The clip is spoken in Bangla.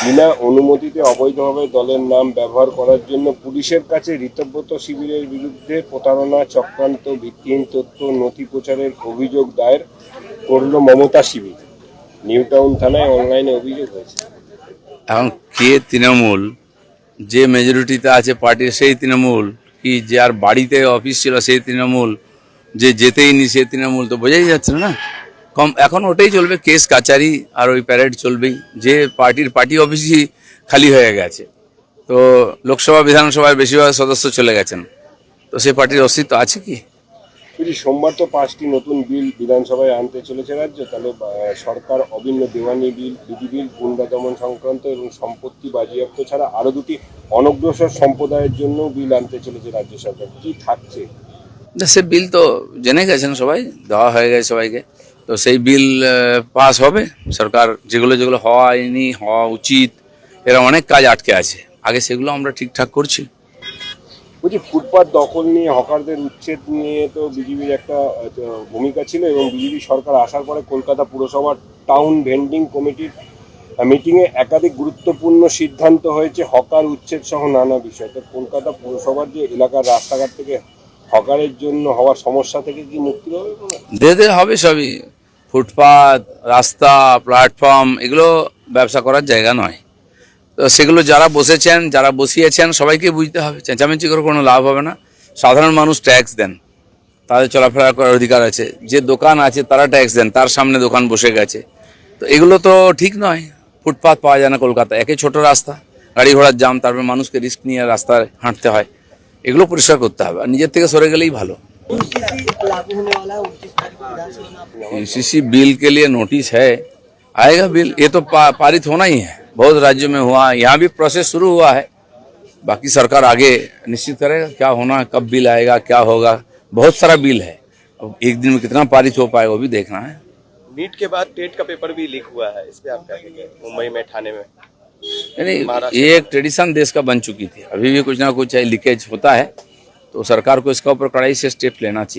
বিনা অনুমতিতে অবৈধভাবে দলের নাম ব্যবহার করার জন্য পুলিশের কাছে ঋতব্রত শিবিরের বিরুদ্ধে প্রতারণা চক্রান্ত ভিত্তিহীন তথ্য নথি প্রচারের অভিযোগ দায়ের করল মমতা শিবির। নিউ টাউন থানায় অনলাইনে অভিযোগ হয়েছে। এখন কে তৃণমূল, যে মেজরিটিতে আছে পার্টির সেই তৃণমূল, কি যার বাড়িতে অফিস ছিল সেই তৃণমূল, যে যেতেই নি সেই তৃণমূল, তো বোঝাই যাচ্ছে না। কম এখন ওটাই চলবে, কেস কাচারি আর ওই প্যারেড চলবেই। যে পার্টি অফিসই খালি হয়ে গেছে, তো লোকসভা বিধানসভায় বেশিরভাগ সদস্য চলে গেছেন, তো সেই পার্টির অস্তিত্ব আছে কি? সোমবার তো 5টি নতুন বিল বিধানসভায় আনতে চলেছে রাজ্য। তাহলে সরকার অভিন্ন দেওয়ানি বিল, বিধি বিল, গুন্ডা দমন সংক্রান্ত এবং সম্পত্তি বাজেয়াপ্ত ছাড়া আরো 2টি অনগ্রসর সম্প্রদায়ের জন্য বিল আনতে চলেছে রাজ্য সরকার। কি থাকছে? সে বিল তো জেনে গেছেন সবাই, দেওয়া হয়ে গেছে সবাইকে। তো সেই বিল পাস হবে। সরকার যেগুলো যেগুলো হয়নি, হওয়া উচিত, এরা অনেক কাজ আটকে আছে, আগে সেগুলো আমরা ঠিকঠাক করছি। বলছি, ফুটপাত দখল নিয়ে হকারদের উচ্ছেদ নিয়ে তো বিজেপির একটা ভূমিকা ছিল, এবং বিজেপি সরকার আসার পরে কলকাতা পুরসভার টাউন ভেন্ডিং কমিটির মিটিংয়ে একাধিক গুরুত্বপূর্ণ সিদ্ধান্ত হয়েছে হকার উচ্ছেদ সহ নানা বিষয়। তো কলকাতা পুরসভার যে এলাকার রাস্তাঘাট থেকে হকারের জন্য হওয়া সমস্যা থেকে কি মুক্তি হবে? দে হবে সবই। ফুটপাত, রাস্তা, প্ল্যাটফর্ম, এগুলো ব্যবসা করার জায়গা নয়। তো সেগুলো যারা বসেছেন, যারা বসিয়েছেন, সবাইকে বুঝতে হবে। চেঁচামেচি করে কোনো লাভ হবে না। সাধারণ মানুষ ট্যাক্স দেন, তাদের চলাফেরা করার অধিকার আছে। যে দোকান আছে তারা ট্যাক্স দেন, তার সামনে দোকান বসে গেছে, তো এগুলো তো ঠিক নয়। ফুটপাত পাওয়া যায় না কলকাতায়, একে ছোট রাস্তা, গাড়ি ঘোড়ার জাম, তারপরে মানুষকে রিস্ক নিয়ে রাস্তায় হাঁটতে হয়। এগুলো পরিষ্কার করতে হবে, আর নিজের থেকে সরে গেলেই ভালো। यूसीसी बिल के लिए नोटिस है, आएगा बिल। ये तो पारित होना ही है, बहुत राज्यों में हुआ है, यहाँ भी प्रोसेस शुरू हुआ है। बाकी सरकार आगे निश्चित करेगा क्या होना है, कब बिल आएगा, क्या होगा। बहुत सारा बिल है, अब एक दिन में कितना पारित हो पाएगा वो भी देखना है। नीट के बाद टेट का पेपर भी लीक हुआ है, इस पे आप क्या कहेंगे? मुंबई में, ठाणे में, नहीं, ये एक ट्रेडिशन देश का बन चुकी थी। अभी भी कुछ ना कुछ लीकेज होता है, तो सरकार को इसका ऊपर कड़ाई से स्टेप लेना चाहिए।